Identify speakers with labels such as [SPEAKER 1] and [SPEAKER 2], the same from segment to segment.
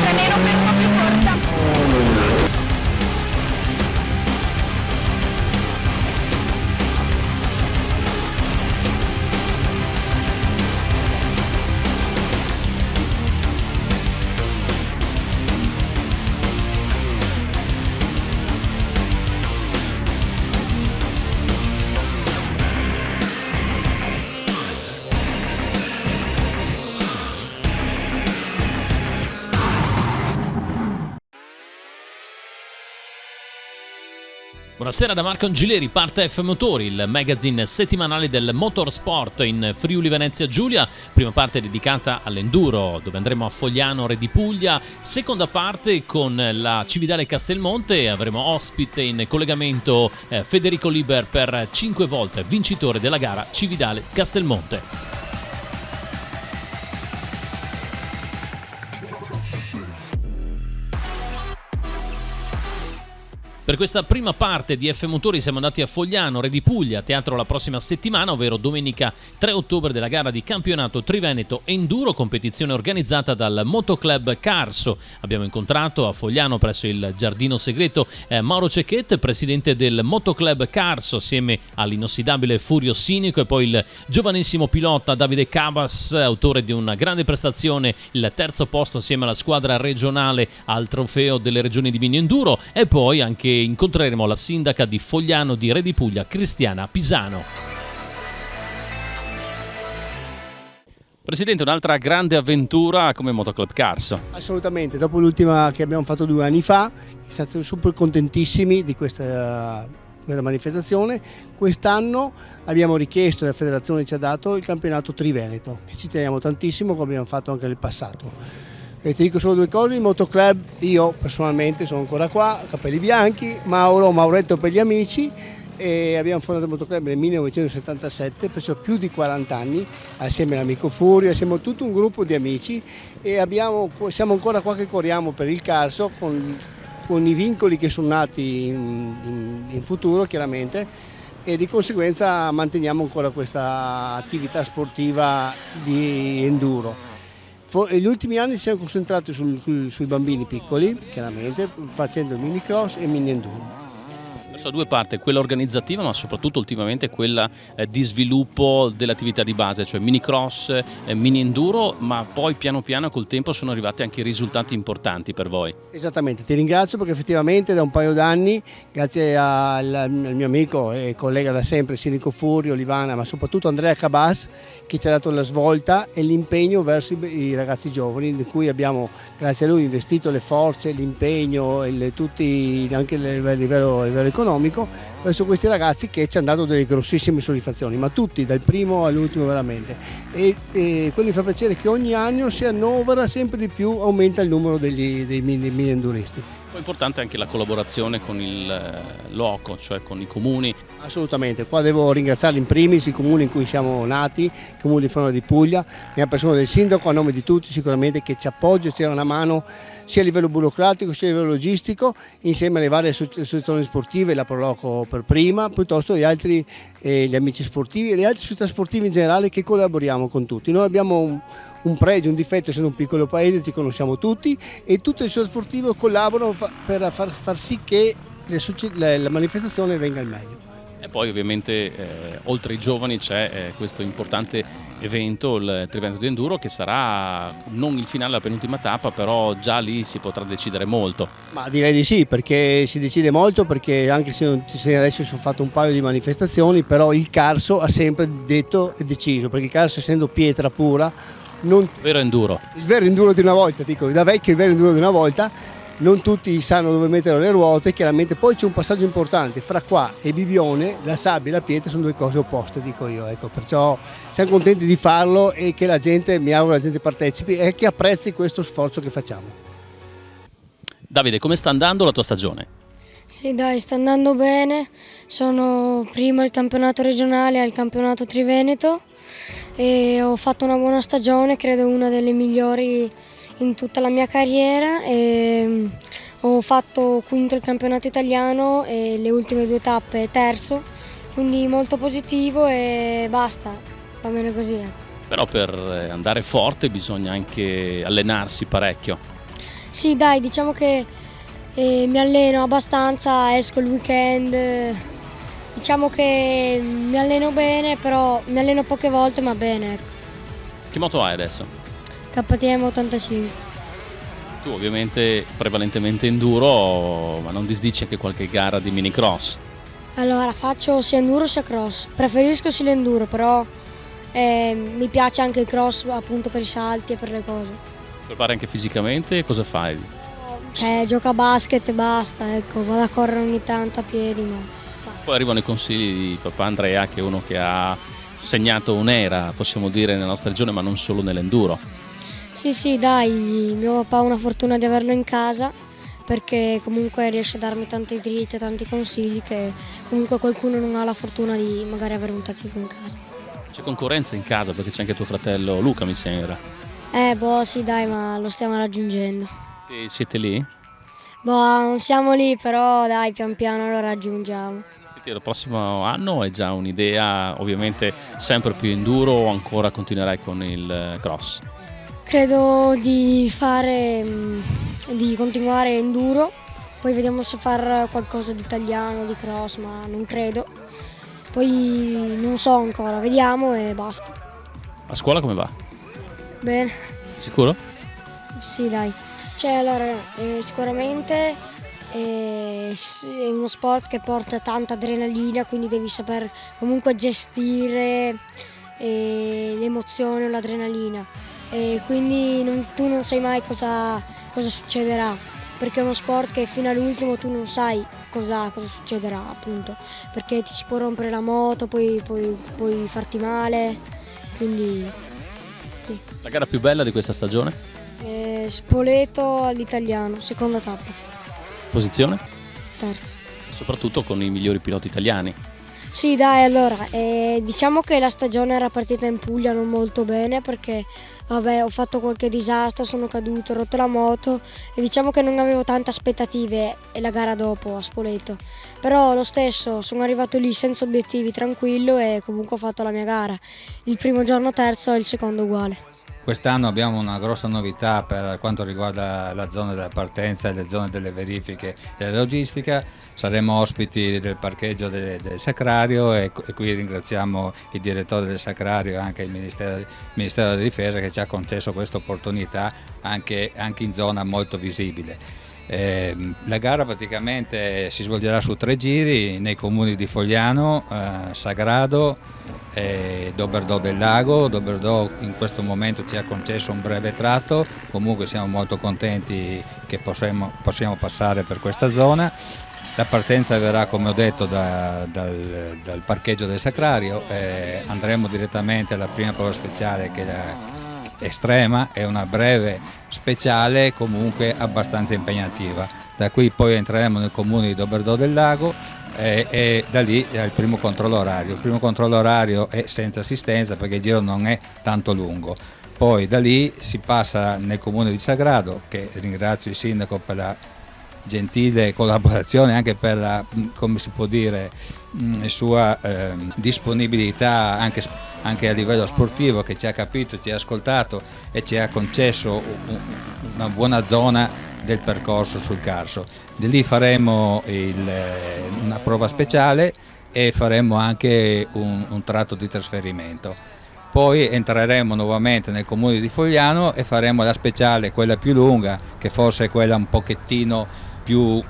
[SPEAKER 1] Montenero per un po' più corta.
[SPEAKER 2] Buonasera da Marco Angileri, parte F Motori, il magazine settimanale del motorsport in Friuli Venezia Giulia. Prima parte dedicata all'enduro, dove andremo a Fogliano, Re di Puglia. Seconda parte con la Cividale Castelmonte, avremo ospite in collegamento Federico Liber, per 5 volte vincitore della gara Cividale Castelmonte. Per questa prima parte di F Motori siamo andati a Fogliano, Re di Puglia, teatro la prossima settimana, ovvero domenica 3 ottobre della gara di campionato Triveneto Enduro, competizione organizzata dal Motoclub Carso. Abbiamo incontrato a Fogliano presso il Giardino Segreto Mauro Cecchet, presidente del Motoclub Carso, assieme all'inossidabile Furio Sinico, e poi il giovanissimo pilota Davide Cabas, autore di una grande prestazione, il terzo posto assieme alla squadra regionale al trofeo delle regioni di Mini Enduro, e poi anche incontreremo la sindaca di Fogliano di Re di Puglia, Cristiana Pisano. Presidente, un'altra grande avventura come Motoclub Carso.
[SPEAKER 3] Assolutamente, dopo l'ultima che abbiamo fatto 2 anni fa, siamo stati super contentissimi di questa manifestazione. Quest'anno abbiamo richiesto, la federazione ci ha dato il campionato Triveneto, che ci teniamo tantissimo, come abbiamo fatto anche nel passato. E ti dico solo 2 cose: il Motoclub, io personalmente sono ancora qua, capelli bianchi, Mauretto per gli amici, e abbiamo fondato il Motoclub nel 1977, perciò più di 40 anni, assieme all'amico Furio, siamo tutto un gruppo di amici, e siamo ancora qua che corriamo per il Carso con i vincoli che sono nati in futuro, chiaramente, e di conseguenza manteniamo ancora questa attività sportiva di enduro. Negli ultimi anni ci siamo concentrati sui bambini piccoli, chiaramente, facendo il minicross e mini enduro.
[SPEAKER 2] Adesso 2 parti, quella organizzativa, ma soprattutto ultimamente quella di sviluppo dell'attività di base, cioè minicross, mini enduro, ma poi piano piano col tempo sono arrivati anche risultati importanti per voi.
[SPEAKER 3] Esattamente, ti ringrazio, perché effettivamente da un paio d'anni, grazie al mio amico e collega da sempre Sinico Furio, Livana, ma soprattutto Andrea Cabas, che ci ha dato la svolta e l'impegno verso i ragazzi giovani, in cui abbiamo, grazie a lui, investito le forze, l'impegno e anche a livello economico verso questi ragazzi, che ci hanno dato delle grossissime soddisfazioni, ma tutti, dal primo all'ultimo veramente. E quello mi fa piacere che ogni anno si annovera sempre di più, aumenta il numero dei mini enduristi.
[SPEAKER 2] Poi è importante anche la collaborazione con il loco, cioè con i comuni.
[SPEAKER 3] Assolutamente, qua devo ringraziare in primis i comuni in cui siamo nati, i comuni di Fogliano di Puglia, nella persona del sindaco, a nome di tutti sicuramente, che ci appoggia, ci dà una mano sia a livello burocratico sia a livello logistico, insieme alle varie associazioni sportive, la Proloco per prima, piuttosto gli amici sportivi e le altre società sportive in generale, che collaboriamo con tutti. Noi abbiamo un pregio, un difetto, essendo un piccolo paese, ci conosciamo tutti, e tutte le società sportive collaborano per far sì che la manifestazione venga al meglio.
[SPEAKER 2] E poi ovviamente oltre ai giovani c'è questo importante evento, il Triveneto di Enduro, che sarà non il finale della penultima tappa, però già lì si potrà decidere molto.
[SPEAKER 3] Ma direi di sì, perché si decide molto, perché anche se adesso sono fatto un paio di manifestazioni, però il Carso ha sempre detto e deciso, perché il Carso, essendo pietra pura, il vero enduro di una volta, dico da vecchio, il vero enduro di una volta, non tutti sanno dove mettere le ruote, chiaramente. Poi c'è un passaggio importante, fra qua e Bibione, la sabbia e la pietra sono 2 cose opposte, dico io, ecco, perciò siamo contenti di farlo, e che la gente, mi auguro la gente partecipi e che apprezzi questo sforzo che facciamo.
[SPEAKER 2] Davide, come sta andando la tua stagione?
[SPEAKER 4] Sì, dai, sta andando bene, sono primo al campionato regionale, al campionato Triveneto, e ho fatto una buona stagione, credo una delle migliori in tutta la mia carriera, e ho fatto quinto il campionato italiano e le ultime 2 tappe terzo, quindi molto positivo, e basta, va bene così.
[SPEAKER 2] Però per andare forte bisogna anche allenarsi parecchio.
[SPEAKER 4] Sì, dai, diciamo che mi alleno abbastanza, esco il weekend, diciamo che mi alleno bene, però mi alleno poche volte, ma bene, ecco.
[SPEAKER 2] Che moto hai adesso?
[SPEAKER 4] KTM 85.
[SPEAKER 2] Tu ovviamente prevalentemente enduro, ma non disdici anche qualche gara di minicross?
[SPEAKER 4] Allora, faccio sia enduro sia cross. Preferisco sì l'enduro, però mi piace anche il cross appunto per i salti e per le cose.
[SPEAKER 2] Prepari anche fisicamente? Cosa fai?
[SPEAKER 4] Cioè, gioco a basket e basta, ecco, vado a correre ogni tanto a piedi, ma...
[SPEAKER 2] Poi arrivano i consigli di papà Andrea, che è uno che ha segnato un'era, possiamo dire, nella nostra regione, ma non solo nell'enduro.
[SPEAKER 4] Sì, dai, mio papà ha una fortuna di averlo in casa, perché comunque riesce a darmi tanti dritti, tanti consigli che comunque qualcuno non ha la fortuna di magari avere un tecnico in casa.
[SPEAKER 2] C'è concorrenza in casa perché c'è anche tuo fratello Luca, mi sembra.
[SPEAKER 4] Boh, sì, dai, ma lo stiamo raggiungendo.
[SPEAKER 2] Sì, siete lì?
[SPEAKER 4] Boh, non siamo lì, però dai, pian piano lo raggiungiamo.
[SPEAKER 2] Siete il prossimo anno, hai già un'idea, ovviamente sempre più enduro o ancora continuerai con il cross?
[SPEAKER 4] Credo di di continuare enduro, poi vediamo se far qualcosa di italiano, di cross, ma non credo. Poi non so ancora, vediamo e basta.
[SPEAKER 2] A scuola come va?
[SPEAKER 4] Bene,
[SPEAKER 2] Sicuro?
[SPEAKER 4] sì dai. Cioè allora, sicuramente è uno sport che porta tanta adrenalina, quindi devi saper comunque gestire l'emozione o l'adrenalina. E quindi tu non sai mai cosa succederà, perché è uno sport che fino all'ultimo tu non sai cosa succederà, appunto, perché ti si può rompere la moto, puoi farti male, quindi sì.
[SPEAKER 2] La gara più bella di questa stagione?
[SPEAKER 4] Spoleto all'italiano, seconda tappa,
[SPEAKER 2] Posizione?
[SPEAKER 4] terza.
[SPEAKER 2] Soprattutto con i migliori piloti italiani.
[SPEAKER 4] Sì dai, allora, diciamo che la stagione era partita in Puglia non molto bene perché vabbè, ho fatto qualche disastro, sono caduto, ho rotto la moto e diciamo che non avevo tante aspettative e la gara dopo a Spoleto. Però lo stesso sono arrivato lì senza obiettivi, tranquillo e comunque ho fatto la mia gara. Il primo giorno terzo e il secondo uguale.
[SPEAKER 5] Quest'anno abbiamo una grossa novità per quanto riguarda la zona della partenza e le zone delle verifiche e della logistica. Saremo ospiti del parcheggio del Sacrario e qui ringraziamo il direttore del Sacrario e anche il Ministero della Difesa che ci ha concesso questa opportunità anche in zona molto visibile. La gara praticamente si svolgerà su 3 giri nei comuni di Fogliano, Sagrado e Doberdò del Lago. Doberdò in questo momento ci ha concesso un breve tratto, comunque siamo molto contenti che possiamo passare per questa zona. La partenza verrà, come ho detto, dal parcheggio del Sacrario, andremo direttamente alla prima prova speciale che è estrema, è una breve speciale comunque abbastanza impegnativa. Da qui poi entreremo nel comune di Doberdò del Lago e da lì è il primo controllo orario. Il primo controllo orario è senza assistenza perché il giro non è tanto lungo. Poi da lì si passa nel comune di Sagrado, che ringrazio il sindaco per la gentile collaborazione, anche per la, come si può dire, sua disponibilità anche a livello sportivo, che ci ha capito, ci ha ascoltato e ci ha concesso una buona zona del percorso sul Carso. Di lì faremo una prova speciale e faremo anche un tratto di trasferimento. Poi entreremo nuovamente nel comune di Fogliano e faremo la speciale, quella più lunga, che forse è quella un pochettino più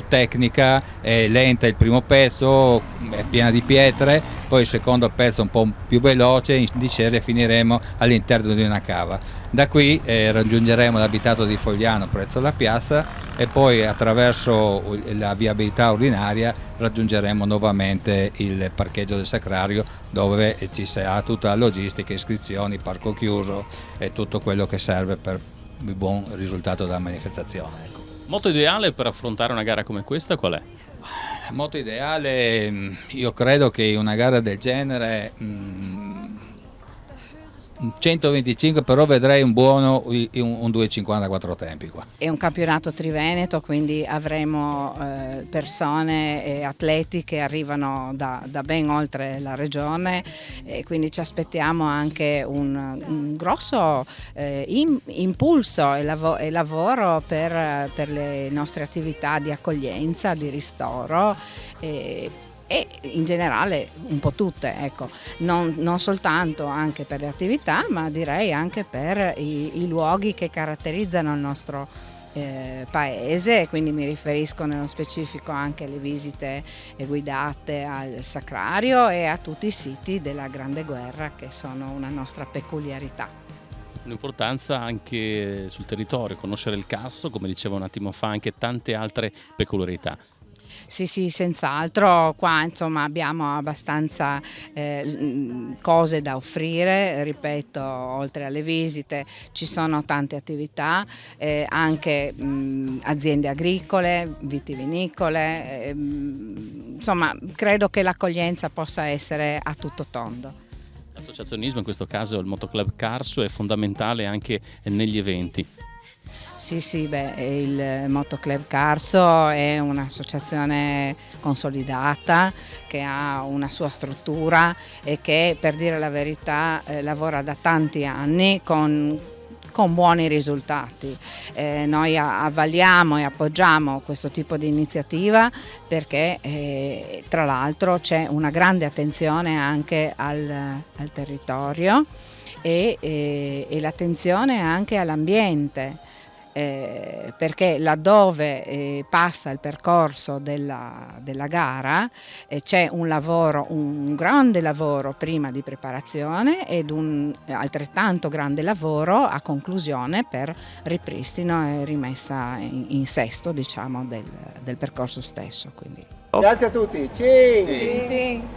[SPEAKER 5] tecnica, è lenta il primo pezzo, è piena di pietre, poi il secondo pezzo un po' più veloce, in discesa finiremo all'interno di una cava. Da qui raggiungeremo l'abitato di Fogliano presso la piazza e poi attraverso la viabilità ordinaria raggiungeremo nuovamente il parcheggio del Sacrario, dove ci sarà tutta la logistica, iscrizioni, parco chiuso e tutto quello che serve per il buon risultato della manifestazione. Ecco.
[SPEAKER 2] Moto ideale per affrontare una gara come questa qual è?
[SPEAKER 5] La moto ideale, io credo che una gara del genere 125, però vedrei un buono un 2,50 quattro tempi qua.
[SPEAKER 6] È un campionato triveneto, quindi avremo persone e atleti che arrivano da ben oltre la regione, e quindi ci aspettiamo anche un grosso impulso e lavoro per le nostre attività di accoglienza, di ristoro. E in generale un po' tutte, ecco, non soltanto anche per le attività, ma direi anche per i luoghi che caratterizzano il nostro paese, quindi mi riferisco nello specifico anche alle visite guidate al Sacrario e a tutti i siti della Grande Guerra, che sono una nostra peculiarità.
[SPEAKER 2] Un'importanza anche sul territorio, conoscere il Casso, come dicevo un attimo fa, anche tante altre peculiarità.
[SPEAKER 6] Sì, senz'altro, qua insomma abbiamo abbastanza cose da offrire, ripeto, oltre alle visite ci sono tante attività, anche aziende agricole, vitivinicole, insomma credo che l'accoglienza possa essere a tutto tondo.
[SPEAKER 2] L'associazionismo, in questo caso il Motoclub Carso, è fondamentale anche negli eventi.
[SPEAKER 6] Sì, il Motoclub Carso è un'associazione consolidata che ha una sua struttura e che, per dire la verità, lavora da tanti anni con buoni risultati. Noi avvaliamo e appoggiamo questo tipo di iniziativa perché tra l'altro c'è una grande attenzione anche al territorio e l'attenzione anche all'ambiente. Perché laddove passa il percorso della gara c'è un grande lavoro prima di preparazione ed un altrettanto grande lavoro a conclusione per ripristino e rimessa in sesto, diciamo, del percorso stesso. Quindi.
[SPEAKER 3] Grazie a tutti.
[SPEAKER 1] Sì.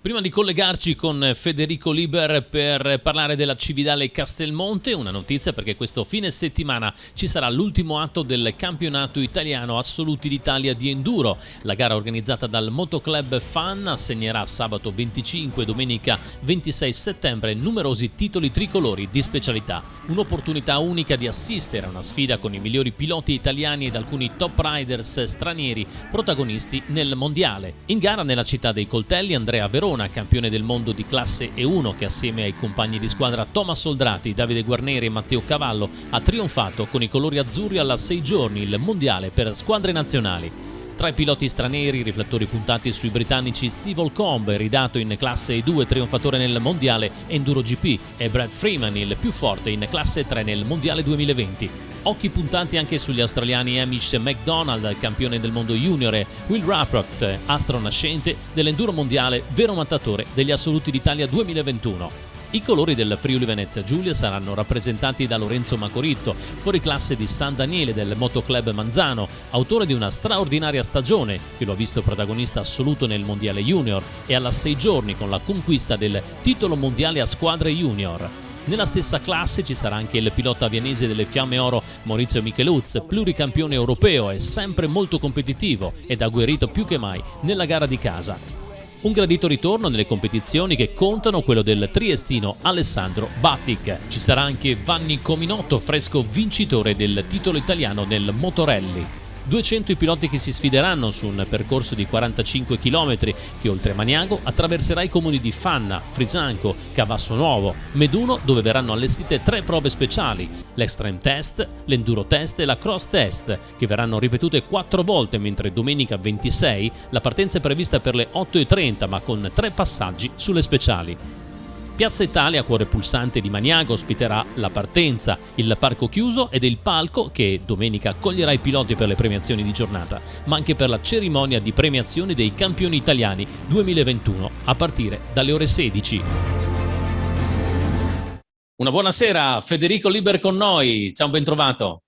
[SPEAKER 2] Prima di collegarci con Federico Liber per parlare della Cividale Castelmonte, una notizia, perché questo fine settimana ci sarà l'ultimo atto del campionato italiano Assoluti d'Italia di Enduro. La gara organizzata dal Motoclub Fan assegnerà sabato 25 e domenica 26 settembre numerosi titoli tricolori di specialità. Un'opportunità unica di assistere a una sfida con i migliori piloti italiani ed alcuni top riders stranieri protagonisti nel mondiale. In gara nella città dei Coltelli Andrea Verona, campione del mondo di classe E1, che assieme ai compagni di squadra Thomas Soldrati, Davide Guarneri e Matteo Cavallo ha trionfato con i colori azzurri alla 6 giorni, il mondiale per squadre nazionali. Tra i piloti stranieri, riflettori puntati sui britannici Steve Holcomb, ridato in classe E2 trionfatore nel mondiale Enduro GP, e Brad Freeman, il più forte in classe 3 nel mondiale 2020. Occhi puntati anche sugli australiani Hamish McDonald, campione del mondo junior, e Will Raprocht, astro nascente dell'enduro mondiale, vero mattatore degli Assoluti d'Italia 2021. I colori del Friuli Venezia Giulia saranno rappresentati da Lorenzo Macoritto, fuoriclasse di San Daniele del Motoclub Manzano, autore di una straordinaria stagione che lo ha visto protagonista assoluto nel mondiale junior e alla 6 giorni con la conquista del titolo mondiale a squadre junior. Nella stessa classe ci sarà anche il pilota viennese delle Fiamme Oro Maurizio Micheluz, pluricampione europeo e sempre molto competitivo ed agguerrito più che mai nella gara di casa. Un gradito ritorno nelle competizioni che contano quello del triestino Alessandro Batic. Ci sarà anche Vanni Cominotto, fresco vincitore del titolo italiano nel Motorelli. 200 i piloti che si sfideranno su un percorso di 45 km che oltre Maniago attraverserà i comuni di Fanna, Frisanco, Cavasso Nuovo, Meduno, dove verranno allestite 3 prove speciali: l'Extreme Test, l'Enduro Test e la Cross Test, che verranno ripetute 4 volte, mentre domenica 26 la partenza è prevista per le 8:30, ma con 3 passaggi sulle speciali. Piazza Italia, cuore pulsante di Maniago, ospiterà la partenza, il parco chiuso ed il palco che domenica accoglierà i piloti per le premiazioni di giornata, ma anche per la cerimonia di premiazione dei campioni italiani 2021 a partire dalle ore 16. Una buonasera, Federico Liber con noi, ciao, ben trovato.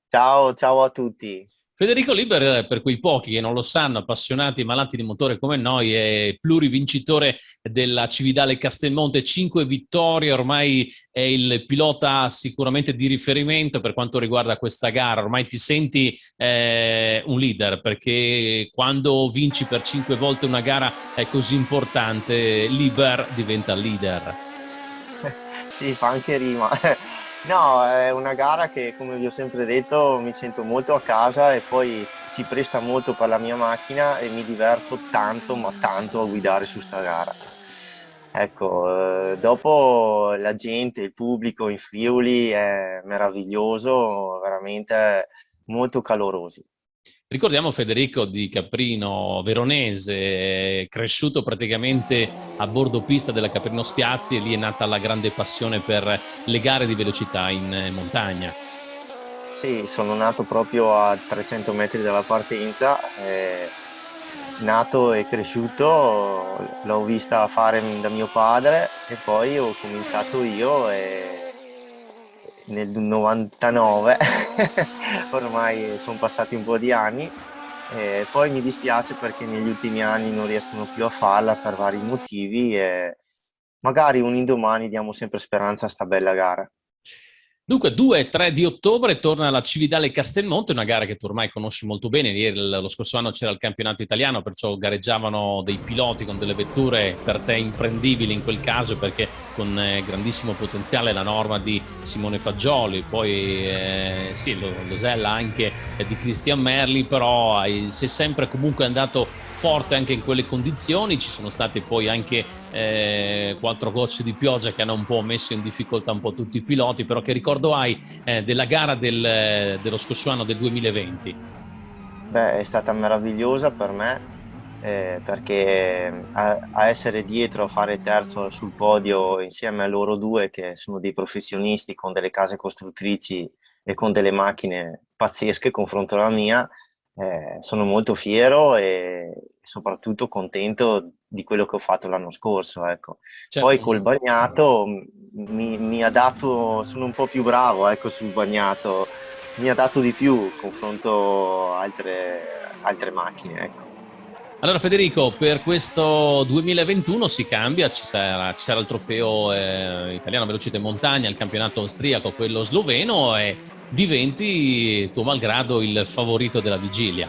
[SPEAKER 7] Ciao a tutti.
[SPEAKER 2] Federico Liber, per quei pochi che non lo sanno, appassionati, malati di motore come noi, è plurivincitore della Cividale Castelmonte, 5 vittorie, ormai è il pilota sicuramente di riferimento per quanto riguarda questa gara. Ormai ti senti un leader, perché quando vinci per 5 volte una gara è così importante, Liber diventa leader.
[SPEAKER 7] Sì, fa anche rima. No, è una gara che, come vi ho sempre detto, mi sento molto a casa e poi si presta molto per la mia macchina e mi diverto tanto, ma tanto a guidare su sta gara. Ecco, dopo la gente, il pubblico in Friuli è meraviglioso, veramente molto calorosi.
[SPEAKER 2] Ricordiamo Federico di Caprino, veronese, cresciuto praticamente a bordo pista della Caprino Spiazzi, e lì è nata la grande passione per le gare di velocità in montagna.
[SPEAKER 7] Sì, sono nato proprio a 300 metri dalla partenza, nato e cresciuto, l'ho vista fare da mio padre e poi ho cominciato io nel 99, ormai sono passati un po' di anni, e poi mi dispiace perché negli ultimi anni non riescono più a farla per vari motivi e magari un indomani diamo sempre speranza a sta bella gara.
[SPEAKER 2] Dunque, 2 e 3 di ottobre torna la Cividale Castelmonte, una gara che tu ormai conosci molto bene. Ieri, lo scorso anno c'era il campionato italiano, perciò gareggiavano dei piloti con delle vetture per te imprendibili in quel caso, perché con grandissimo potenziale la Norma di Simone Fagioli, poi sì, l'Osella anche di Christian Merli, però sei sempre comunque andato forte anche in quelle condizioni. Ci sono state poi anche 4 gocce di pioggia che hanno un po' messo in difficoltà un po' tutti i piloti, però che ricordo hai della gara dello scorso anno, del 2020?
[SPEAKER 7] Beh, è stata meravigliosa per me perché a essere dietro, a fare terzo sul podio insieme a loro due che sono dei professionisti con delle case costruttrici e con delle macchine pazzesche confronto alla mia, sono molto fiero e soprattutto contento di quello che ho fatto l'anno scorso, ecco.
[SPEAKER 2] Certo.
[SPEAKER 7] Poi col bagnato mi ha dato, sono un po' più bravo, ecco, sul bagnato, mi ha dato di più confronto a altre macchine, ecco.
[SPEAKER 2] Allora Federico, per questo 2021 si cambia, ci sarà il trofeo italiano velocità in montagna, il campionato austriaco, quello sloveno, e diventi tuo malgrado il favorito della vigilia.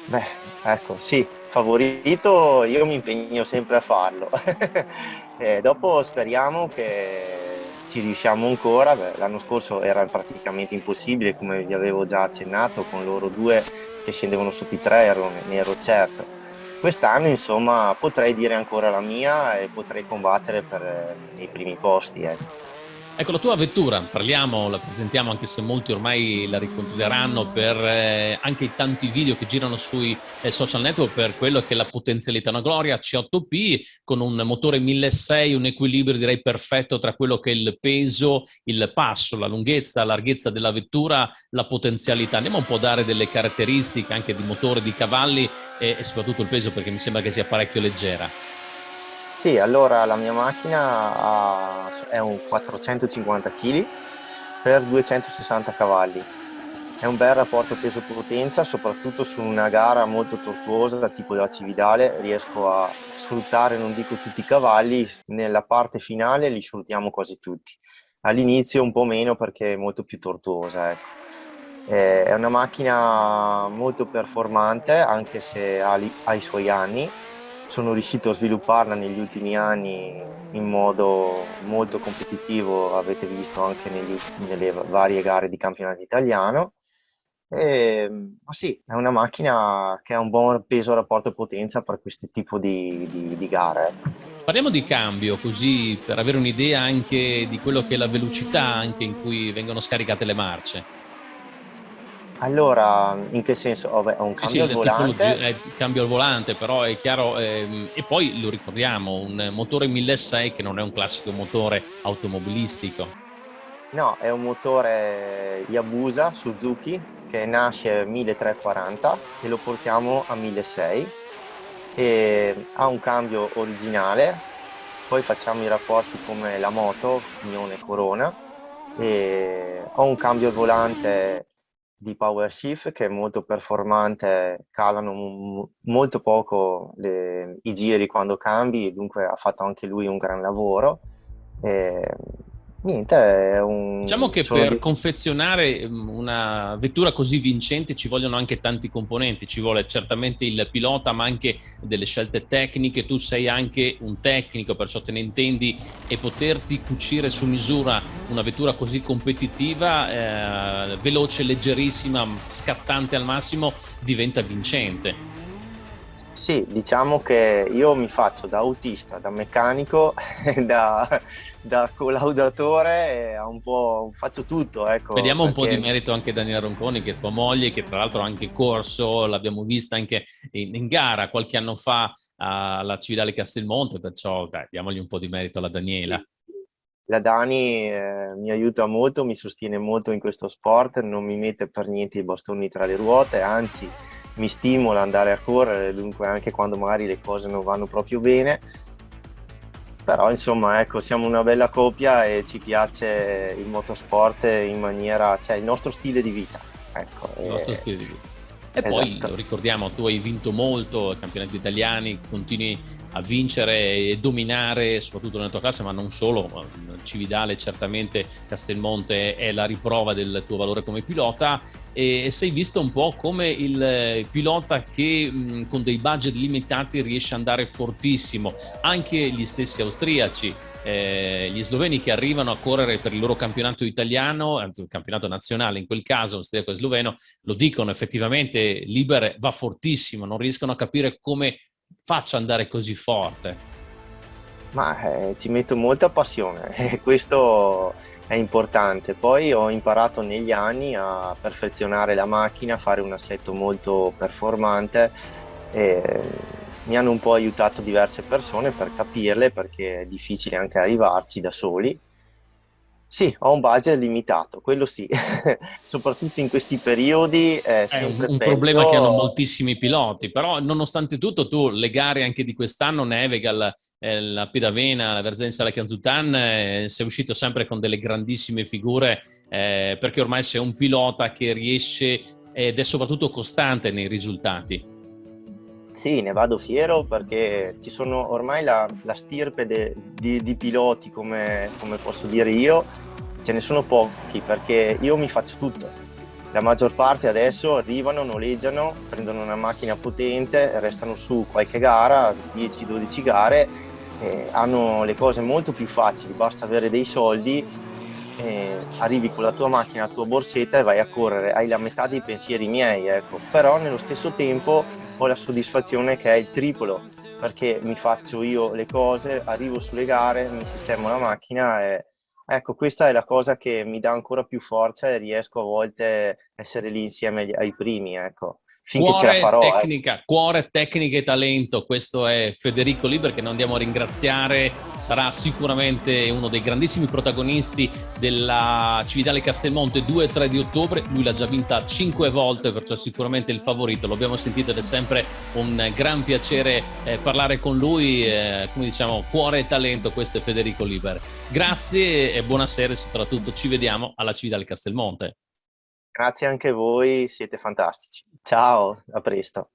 [SPEAKER 7] Beh, ecco, sì, favorito, io mi impegno sempre a farlo. Dopo speriamo che ci riusciamo ancora. Beh, l'anno scorso era praticamente impossibile, come vi avevo già accennato, con loro due che scendevano sotto i 3, ne ero certo. Quest'anno, insomma, potrei dire ancora la mia e potrei combattere per i primi posti, ecco.
[SPEAKER 2] Ecco, la tua vettura, parliamo, la presentiamo, anche se molti ormai la riconsidereranno per anche i tanti video che girano sui social network, per quello che è la potenzialità. Una Gloria C8P con un motore 1600, un equilibrio direi perfetto tra quello che è il peso, il passo, la lunghezza, la larghezza della vettura, la potenzialità. Andiamo un po' a dare delle caratteristiche anche di motore, di cavalli e soprattutto il peso, perché mi sembra che sia parecchio leggera.
[SPEAKER 7] Sì, allora la mia macchina è un 450 kg per 260 cavalli. È un bel rapporto peso-potenza, soprattutto su una gara molto tortuosa, tipo della Cividale, riesco a sfruttare, non dico tutti i cavalli, nella parte finale li sfruttiamo quasi tutti. All'inizio un po' meno perché è molto più tortuosa, ecco. È una macchina molto performante, anche se ha i suoi anni. Sono riuscito a svilupparla negli ultimi anni in modo molto competitivo, avete visto anche nelle varie gare di campionato italiano. Ma sì, è una macchina che ha un buon peso rapporto potenza per questo tipo di gare, ecco.
[SPEAKER 2] Parliamo di cambio, così per avere un'idea anche di quello che è la velocità anche in cui vengono scaricate le marce.
[SPEAKER 7] Allora, in che senso? Oh, beh, ho un cambio al volante.
[SPEAKER 2] Cambio al volante, però è chiaro, e poi lo ricordiamo, un motore 1600 che non è un classico motore automobilistico.
[SPEAKER 7] No, è un motore Yabusa Suzuki che nasce a 1340 e lo portiamo a 1600 e ha un cambio originale, poi facciamo i rapporti come la moto, Unione Corona, e ho un cambio al volante di power shift che è molto performante, calano molto poco i giri quando cambi, e dunque ha fatto anche lui un gran lavoro. E, niente,
[SPEAKER 2] Diciamo che per confezionare una vettura così vincente ci vogliono anche tanti componenti, ci vuole certamente il pilota, ma anche delle scelte tecniche. Tu sei anche un tecnico, perciò te ne intendi, e poterti cucire su misura una vettura così competitiva, veloce, leggerissima, scattante al massimo, diventa vincente.
[SPEAKER 7] Sì, diciamo che io mi faccio da autista, da meccanico, da collaudatore, faccio tutto, ecco.
[SPEAKER 2] Vediamo un po' di merito anche a Daniela Ronconi, che è tua moglie, che tra l'altro ha anche corso, l'abbiamo vista anche in gara qualche anno fa alla Cividale Castelmonte, perciò diamogli un po' di merito alla Daniela.
[SPEAKER 7] La Dani mi aiuta molto, mi sostiene molto in questo sport, non mi mette per niente i bastoni tra le ruote, anzi mi stimola ad andare a correre, dunque anche quando magari le cose non vanno proprio bene. Però insomma, ecco, siamo una bella coppia e ci piace il motorsport in maniera, cioè il nostro stile di vita, ecco.
[SPEAKER 2] Il nostro stile di vita. E
[SPEAKER 7] esatto.
[SPEAKER 2] Poi lo ricordiamo, tu hai vinto molto campionati italiani, continui a vincere e dominare soprattutto nella tua classe, ma non solo. Cividale certamente, Castelmonte è la riprova del tuo valore come pilota, e sei visto un po' come il pilota che con dei budget limitati riesce ad andare fortissimo. Anche gli stessi austriaci, gli sloveni che arrivano a correre per il loro campionato italiano, anzi il campionato nazionale in quel caso, austriaco e sloveno, lo dicono effettivamente, Liber va fortissimo, non riescono a capire come faccia andare così forte.
[SPEAKER 7] Ma ci metto molta passione, questo è importante. Poi ho imparato negli anni a perfezionare la macchina, a fare un assetto molto performante, e mi hanno un po' aiutato diverse persone per capirle, perché è difficile anche arrivarci da soli. Sì, ho un budget limitato, quello sì, soprattutto in questi periodi è sempre
[SPEAKER 2] un
[SPEAKER 7] peggio.
[SPEAKER 2] problema che hanno moltissimi piloti, però nonostante tutto tu, le gare anche di quest'anno, Nevegal, la Pedavena, la Versenza, la Canzutan, sei uscito sempre con delle grandissime figure, perché ormai sei un pilota che riesce ed è soprattutto costante nei risultati.
[SPEAKER 7] Sì, ne vado fiero perché ci sono ormai la stirpe di piloti, come posso dire io, ce ne sono pochi, perché io mi faccio tutto. La maggior parte adesso arrivano, noleggiano, prendono una macchina potente, restano su qualche gara, 10-12 gare, hanno le cose molto più facili, basta avere dei soldi, arrivi con la tua macchina, la tua borsetta e vai a correre, hai la metà dei pensieri miei, ecco. Però nello stesso tempo ho la soddisfazione che è il triplo, perché mi faccio io le cose, arrivo sulle gare, mi sistemo la macchina e ecco, questa è la cosa che mi dà ancora più forza e riesco a volte a essere lì insieme ai primi, ecco. Finché ce la farò.
[SPEAKER 2] Cuore, tecnica e talento, questo è Federico Liber, che non andiamo a ringraziare, sarà sicuramente uno dei grandissimi protagonisti della Cividale Castelmonte 2 e 3 di ottobre, lui l'ha già vinta 5 volte, perciò sicuramente il favorito, lo abbiamo sentito ed è sempre un gran piacere parlare con lui, come diciamo, cuore e talento, questo è Federico Liber. Grazie e buonasera, e soprattutto ci vediamo alla Cividale Castelmonte.
[SPEAKER 7] Grazie anche a voi, siete fantastici. Ciao, a presto.